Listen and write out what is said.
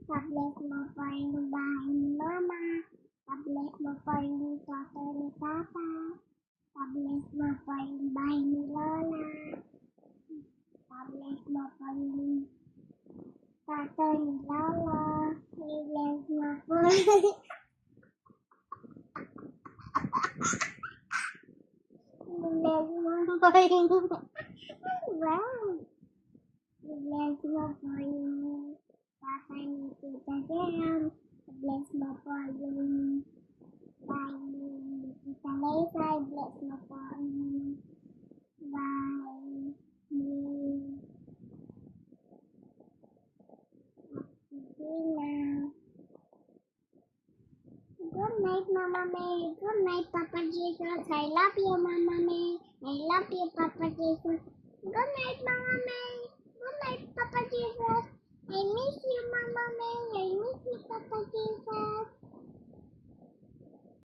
God bless mo pa yung bahay ni Mama. God bless mo pa yung tatay ni Papa. God bless mo pa yung bahay ni Lola. God bless mo pa yung tatay ni Lola. God bless mo pa. God bless mo pa yung... Wow! God bless mo pa yung tatay ni Tita Sam. God bless mo pa yung bahay ni Tita Lisa. God bless mo pa yung bahay ni Gina. Good night, Mama May. Good night, Papa Jesus. I love you, Mama May. I love you, Papa Jesus. Good night, Mama May.